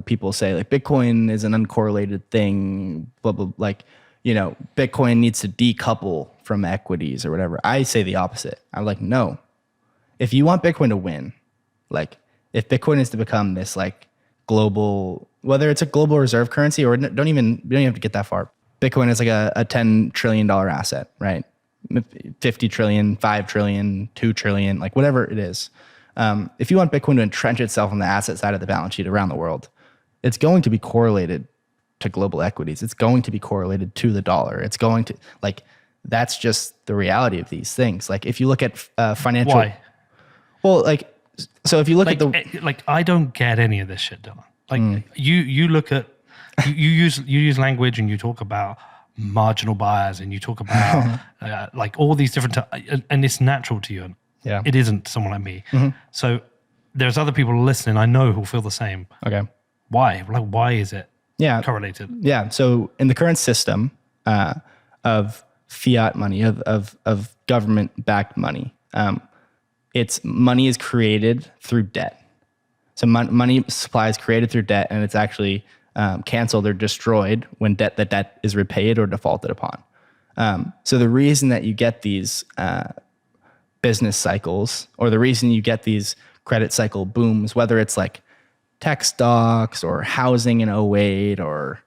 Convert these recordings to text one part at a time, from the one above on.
people say like Bitcoin is an uncorrelated thing, blah, blah, like, Bitcoin needs to decouple from equities or whatever. I say the opposite. I'm like, no, if you want Bitcoin to win, like if Bitcoin is to become this like global, whether it's a global reserve currency or we don't even have to get that far. Bitcoin is like a $10 trillion asset, right? 50 trillion, 5 trillion, 2 trillion, like whatever it is. If you want Bitcoin to entrench itself on the asset side of the balance sheet around the world, it's going to be correlated to global equities. It's going to be correlated to the dollar. It's going to, like, that's just the reality of these things. Like if you look at financial... Why? Well, like, so if you look at I don't get any of this shit, Dylan. Like you look at, you use language and you talk about marginal buyers and you talk about like all these different, and it's natural to you. Yeah. It isn't to someone like me. So there's other people listening I know who feel the same. Okay. Why? Like, why is it correlated? Yeah. So in the current system of fiat money, of government-backed money, money is created through debt. So money supply is created through debt, and it's actually canceled or destroyed when the debt is repaid or defaulted upon. So the reason that you get these business cycles, or the reason you get these credit cycle booms, whether it's like tech stocks or housing in '08 or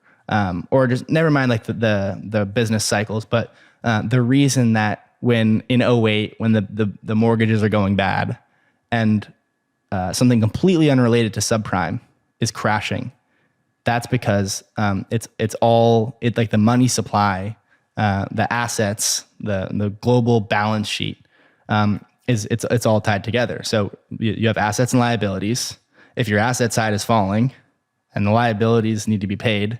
just never mind like the business cycles, but the reason that when in '08 when the mortgages are going bad and something completely unrelated to subprime is crashing, that's because it's all like the money supply, the assets, the global balance sheet it's all tied together. So you have assets and liabilities. If your asset side is falling and the liabilities need to be paid,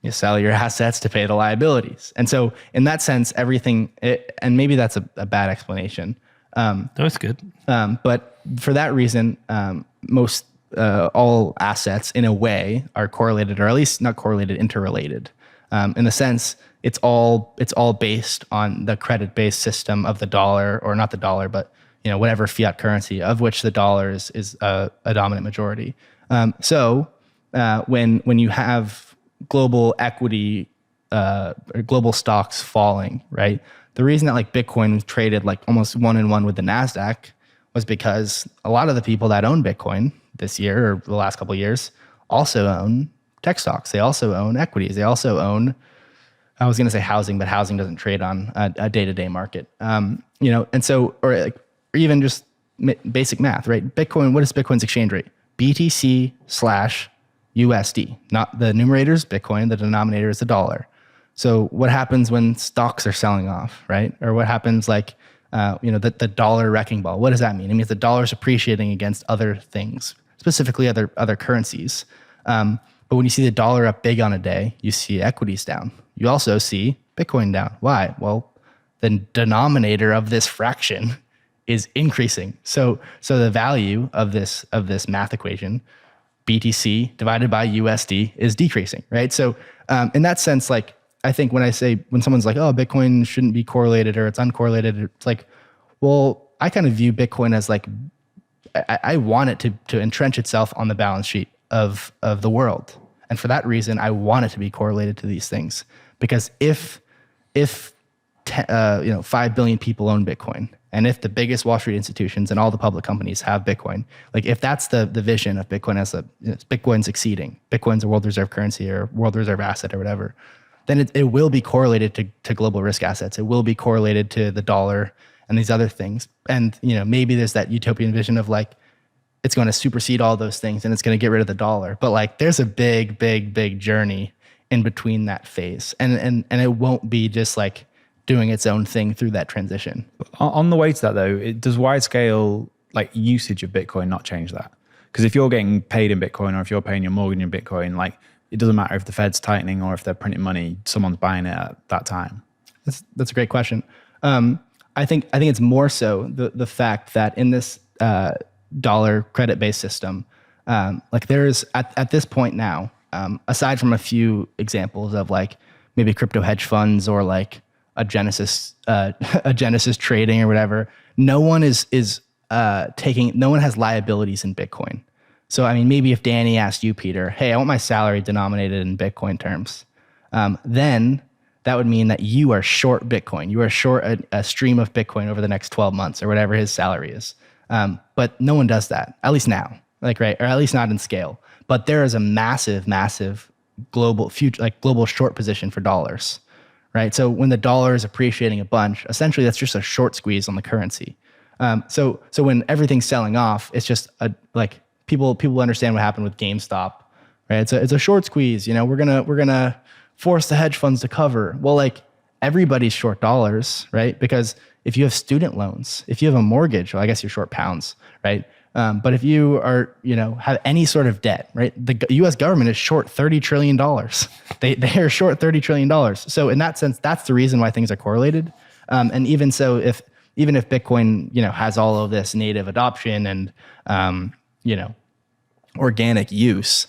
you sell your assets to pay the liabilities. And so in that sense, everything, and maybe that's a bad explanation. That's good. But for that reason, most all assets in a way are correlated, or at least not correlated, interrelated. In the sense, it's all based on the credit-based system of the dollar, or not the dollar, but whatever fiat currency of which the dollar is a dominant majority. So when you have global equity, or global stocks falling, right? The reason that like Bitcoin was traded like almost 1-in-1 with the NASDAQ was because a lot of the people that own Bitcoin this year or the last couple of years also own tech stocks. They also own equities. They also own, I was going to say housing, but housing doesn't trade on a day-to-day market. And so, or even just basic math, right? Bitcoin, what is Bitcoin's exchange rate? BTC/USD, not the numerator's Bitcoin, the denominator is the dollar. So what happens when stocks are selling off, right? Or what happens like, the dollar wrecking ball? What does that mean? It means the dollar is appreciating against other things, specifically other currencies. But when you see the dollar up big on a day, you see equities down. You also see Bitcoin down. Why? Well, the denominator of this fraction is increasing. So the value of this math equation, BTC divided by USD, is decreasing, right? So in that sense, like, I think when someone's like, oh, Bitcoin shouldn't be correlated or it's uncorrelated, it's like, well, I kind of view Bitcoin as like, I want it to entrench itself on the balance sheet of the world. And for that reason, I want it to be correlated to these things. Because if 5 billion people own Bitcoin, and if the biggest Wall Street institutions and all the public companies have Bitcoin, like if that's the vision of Bitcoin as Bitcoin's exceeding, Bitcoin's a world reserve currency or world reserve asset or whatever, then it will be correlated to global risk assets. It will be correlated to the dollar and these other things. And maybe there's that utopian vision of like, it's going to supersede all those things and it's going to get rid of the dollar. But like, there's a big, big, big journey in between that phase. And it won't be just like doing its own thing through that transition. On the way to that though, does wide scale like usage of Bitcoin not change that? Because if you're getting paid in Bitcoin or if you're paying your mortgage in Bitcoin, like it doesn't matter if the Fed's tightening or if they're printing money, someone's buying it at that time. That's a great question. I think it's more so the fact that in this dollar credit-based system, like there's at this point now, aside from a few examples of like maybe crypto hedge funds or like a Genesis trading or whatever, no one has liabilities in Bitcoin. So, I mean, maybe if Danny asked you, Peter, hey, I want my salary denominated in Bitcoin terms, then that would mean that you are short Bitcoin. You are short a stream of Bitcoin over the next 12 months or whatever his salary is. But no one does that, at least now, like, right? Or at least not in scale. But there is a massive, massive global future, like global short position for dollars, right? So when the dollar is appreciating a bunch, essentially that's just a short squeeze on the currency. So when everything's selling off, it's just like people understand what happened with GameStop, right? It's a short squeeze. You know, we're gonna force the hedge funds to cover. Well, like everybody's short dollars, right? Because if you have student loans, if you have a mortgage, well, I guess you're short pounds, right? But if you are, have any sort of debt, right? The U.S. government is short $30 trillion. They are short $30 trillion. So in that sense, that's the reason why things are correlated. And even so, even if Bitcoin, has all of this native adoption and, organic use,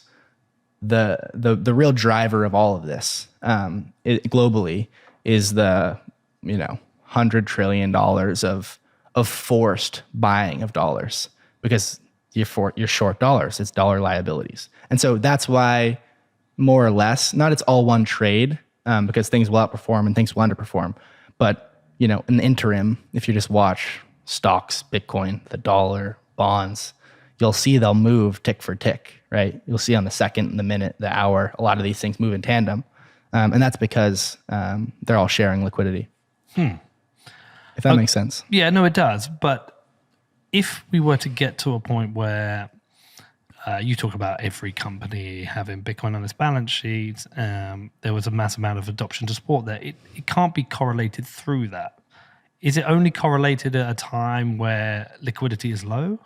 the real driver of all of this globally is the, $100 trillion of forced buying of dollars. Because you're short dollars, it's dollar liabilities. And so that's why more or less, not it's all one trade, because things will outperform and things will underperform. But, in the interim, if you just watch stocks, Bitcoin, the dollar, bonds, you'll see they'll move tick for tick, right? You'll see on the second, the minute, the hour, a lot of these things move in tandem. And that's because they're all sharing liquidity. If that makes sense. Yeah, no, it does. But if we were to get to a point where you talk about every company having Bitcoin on its balance sheet, there was a mass amount of adoption to support that, it can't be correlated through that. Is it only correlated at a time where liquidity is low?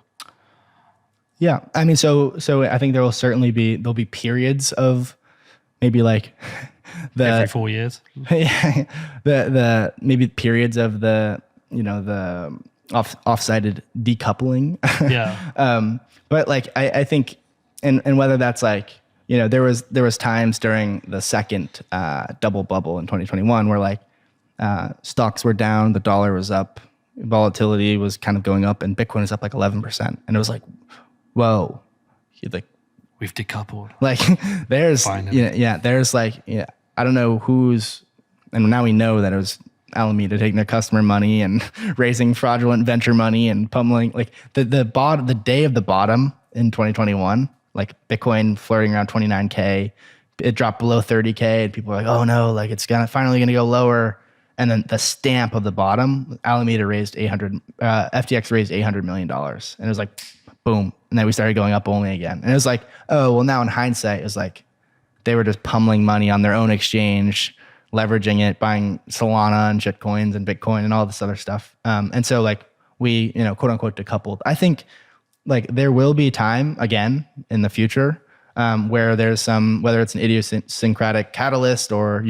Yeah, I mean, so I think there'll be periods of maybe like Every 4 years. Yeah, the maybe periods of the the off-sided decoupling. Yeah. But like I think, and whether that's like there was times during the second double bubble in 2021 where like stocks were down, the dollar was up, volatility was kind of going up, and Bitcoin was up like 11%, and it was like, whoa, like we've decoupled. Like there's there's like I don't know who's, and now we know that it was Alameda taking their customer money and raising fraudulent venture money and pummeling like the day of the bottom in 2021, like Bitcoin flirting around 29K, it dropped below 30K and people were like, oh no, like it's finally gonna go lower. And then the stamp of the bottom, Alameda raised FTX raised $800 million. And it was like, boom. And then we started going up only again. And it was like, oh, well now in hindsight, it was like, they were just pummeling money on their own exchange, leveraging it, buying Solana and shitcoins and Bitcoin and all this other stuff. And so like we, quote unquote decoupled. I think like there will be time again in the future where there's whether it's an idiosyncratic catalyst or,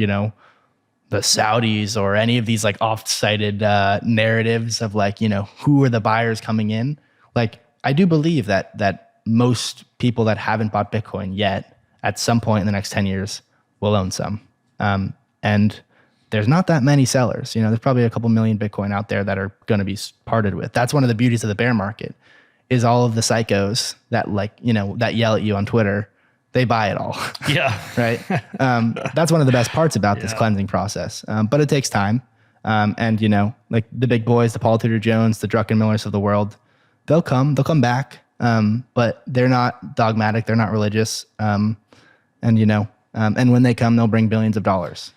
the Saudis or any of these like oft-cited narratives of like, who are the buyers coming in? Like I do believe that most people that haven't bought Bitcoin yet at some point in the next 10 years will own some. And there's not that many sellers. There's probably a couple million Bitcoin out there that are going to be parted with. That's one of the beauties of the bear market is all of the psychos that that yell at you on Twitter. They buy it all. Yeah. Right. That's one of the best parts about this cleansing process. But it takes time. And like the big boys, the Paul Tudor Jones, the Druckenmillers of the world, they'll come back. But they're not dogmatic. They're not religious. And when they come, they'll bring billions of dollars.